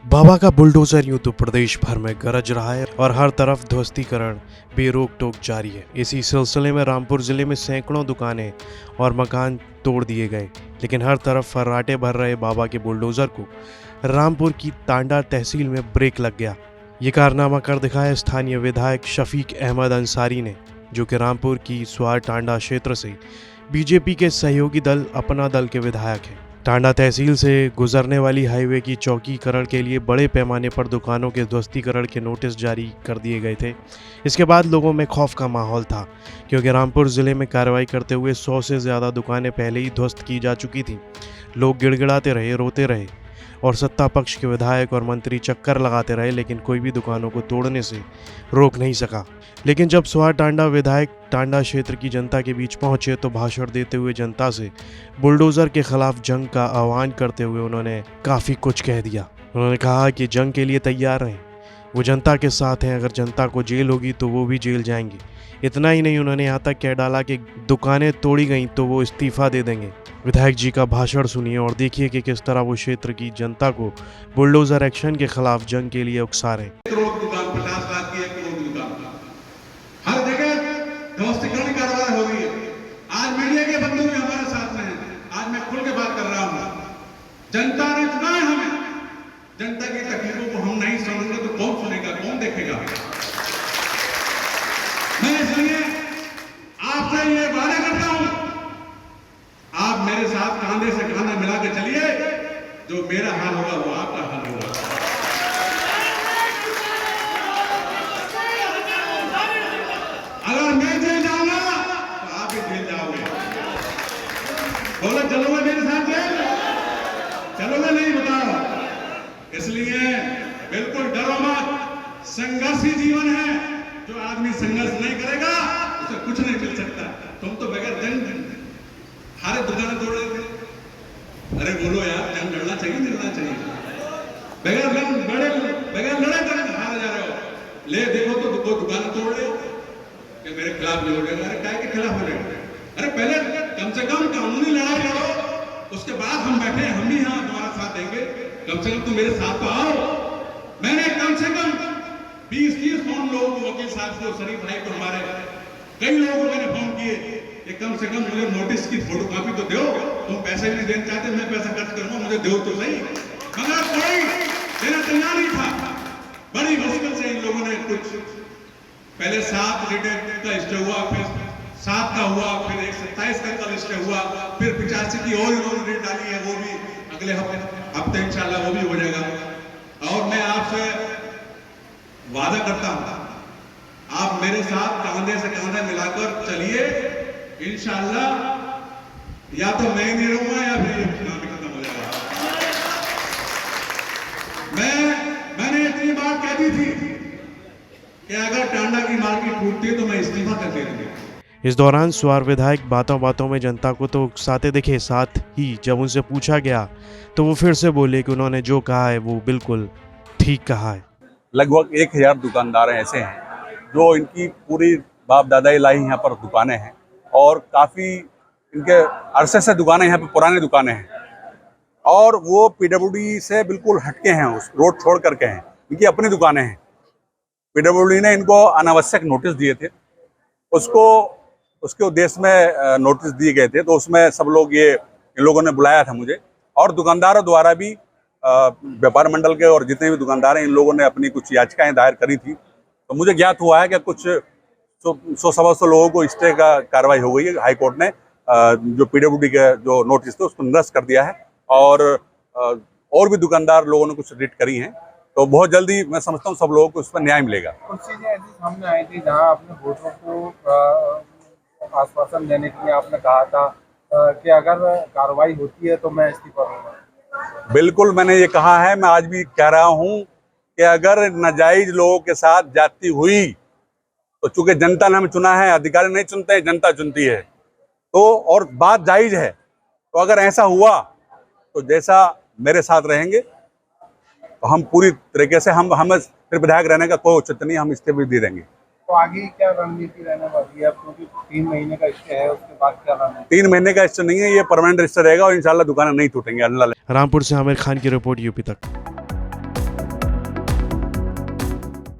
बाबा का बुलडोजर यूं तो प्रदेश भर में गरज रहा है और हर तरफ ध्वस्तीकरण बेरोक टोक जारी है। इसी सिलसिले में रामपुर जिले में सैकड़ों दुकानें और मकान तोड़ दिए गए, लेकिन हर तरफ फर्राटे भर रहे बाबा के बुलडोजर को रामपुर की टांडा तहसील में ब्रेक लग गया। ये कारनामा कर दिखाया स्थानीय विधायक शफीक अहमद अंसारी ने, जो कि रामपुर की स्वार टांडा क्षेत्र से बीजेपी के सहयोगी दल अपना दल के विधायक हैं। टांडा तहसील से गुजरने वाली हाईवे की चौकीकरण के लिए बड़े पैमाने पर दुकानों के ध्वस्तीकरण के नोटिस जारी कर दिए गए थे। इसके बाद लोगों में खौफ का माहौल था, क्योंकि रामपुर जिले में कार्रवाई करते हुए 100 से ज़्यादा दुकानें पहले ही ध्वस्त की जा चुकी थीं। लोग गिड़गिड़ाते रहे, रोते रहे और सत्ता पक्ष के विधायक और मंत्री चक्कर लगाते रहे, लेकिन कोई भी दुकानों को तोड़ने से रोक नहीं सका। लेकिन जब स्वार टांडा विधायक टांडा क्षेत्र की जनता के बीच पहुंचे तो भाषण देते हुए जनता से बुलडोजर के खिलाफ जंग का आह्वान करते हुए उन्होंने काफ़ी कुछ कह दिया। उन्होंने कहा कि जंग के लिए तैयार रहें, वो जनता के साथ हैं, अगर जनता को जेल होगी तो वो भी जेल जाएंगे। इतना ही नहीं, उन्होंने यहाँ तक कह डाला कि दुकानें तोड़ी गई तो वो इस्तीफा दे देंगे। विधायक जी का भाषण सुनिए और देखिए कि किस तरह वो क्षेत्र की जनता को बुलडोजर एक्शन के खिलाफ जंग के लिए उकसा रहे हैं। हर जगह ध्वस्तीकरण की कार्रवाई हो रही है। आज मीडिया के बंधु भी हमारे साथ में हैं। आज मैं खुल के बात कर रहा हूं। जनता ने चुना है हमें। जनता की तकलीफों को हम नहीं समझेंगे तो कौन सुनेगा, कौन देखेगा? मैं इसलिए आपसे ये वादा करता हूं, आप मेरे साथ कांधे से कांधा मिला के चलिए। जो मेरा हाल होगा वो आपका हाल होगा। अगर मैं जेल जाऊंगा तो आप भी जेल जाओगे। बोलो, चलोगे मेरे साथ जेल? चलोगे नहीं? बताओ। इसलिए बिल्कुल डरो मत। संघर्षी जीवन है। जो आदमी संघर्ष नहीं करेगा उसे कुछ नहीं मिल सकता। तुम तो बगैर जंग हारे दुकानें तोड़ रहे थे। अरे बोलो यार, जंग लड़ना चाहिए, लड़ना चाहिए। बगैर लड़े जंग हारे जा रहे हो। ले देखो तो दुकानें तोड़ रहे हो कि मेरे खिलाफ नहीं हो जाएगा। अरे काय के खिलाफ हो जाएगा? अरे पहले कम से कम कानूनी लड़ाई लड़ो, उसके बाद हम बैठे, हम भी यहाँ तुम्हारा साथ देंगे। कम से कम तुम मेरे साथ तो आओ। मैंने कम से कम 20-30 फोन लोगों को, वकील साहब को, शरीफ भाई को, हमारे कई लोगों को मैंने फोन किए कि कम से कम मुझे नोटिस की फोटो कॉपी तो दो। तुम पैसे भी नहीं देना चाहते, मैं पैसा खर्च करूंगा, मुझे दो तो सही। मगर कोई देना तैयार नहीं था। बड़ी मुश्किल से इन लोगों ने कुछ, पहले 7 लीटर का स्टे हुआ, फिर 7 का हुआ, फिर 127 का स्टे हुआ, फिर 85 की और इन्होंने रेट डाली है। वो भी अगले हफ्ते इंशाल्लाह वो भी हो जाएगा। और मैं आपसे वादा करता हूं, आप मेरे साथ कांधे से कांधा मिलाकर चलिए। इंशाल्लाह या तो मैं नहीं रहूंगा या फिर चुनाव खत्म हो जाएगा। मैंने इतनी बात कह दी थी कि अगर टांडा की मार्केट टूटती है तो मैं इस्तीफा कर दूंगा। इस दौरान स्वार विधायक बातों बातों में जनता को तो उकसाते दिखे, साथ ही जब उनसे पूछा गया तो वो फिर से बोले कि उन्होंने जो कहा है वो बिल्कुल ठीक कहा है। लगभग 1000 दुकानदार ऐसे हैं जो इनकी पूरी बाप दादाई लाई यहाँ पर दुकानें हैं और काफ़ी इनके अरसे से दुकानें यहाँ पर पुरानी दुकानें हैं और वो पीडब्ल्यूडी से बिल्कुल हटके हैं, उस रोड छोड़ करके हैं। इनकी अपनी दुकानें हैं। पीडब्ल्यूडी ने इनको अनावश्यक नोटिस दिए थे, उसके उद्देश्य में नोटिस दिए गए थे। तो उसमें सब लोग इन लोगों ने बुलाया था मुझे, और दुकानदारों द्वारा भी व्यापार मंडल के और जितने भी दुकानदार हैं, इन लोगों ने अपनी कुछ याचिकाएं दायर करी थी। तो मुझे ज्ञात हुआ है कि कुछ 100-125 लोगों को स्टे का कार्रवाई हो गई है। हाई कोर्ट ने जो पीडब्ल्यूडी के जो नोटिस थे उसको निरस्त कर दिया है और भी दुकानदार लोगों ने कुछ रिट करी हैं। तो बहुत जल्दी मैं समझता हूँ सब लोगों को उस पर न्याय मिलेगा। कुछ चीजें ऐसी सामने आई थी जहाँ आपने वोटरों को आश्वासन देने के लिए आपने कहा था कि अगर कार्रवाई होती है तो मैं इस्तीफा दूंगा। बिल्कुल मैंने ये कहा है, मैं आज भी कह रहा हूँ कि अगर नाजायज लोगों के साथ जाती हुई तो चूंकि जनता ने हमें चुना है, अधिकारी नहीं चुनते हैं, जनता चुनती है, तो और बात जायज है। तो अगर ऐसा हुआ तो जैसा मेरे साथ रहेंगे तो हम पूरी तरीके से हमें फिर विधायक रहने का कोई औचित्य नहीं, हम इस्तीफा भी दे देंगे। तो आगे क्या रणनीति रहने वाली है, क्योंकि 3 महीने का स्टे है, उसके बाद क्या रणनीति? 3 महीने का स्टे नहीं है, ये परमानेंट स्टे रहेगा और इंशाल्लाह दुकानें नहीं टूटेंगे। अल्लाह रामपुर से आमिर खान की रिपोर्ट, यूपी तक।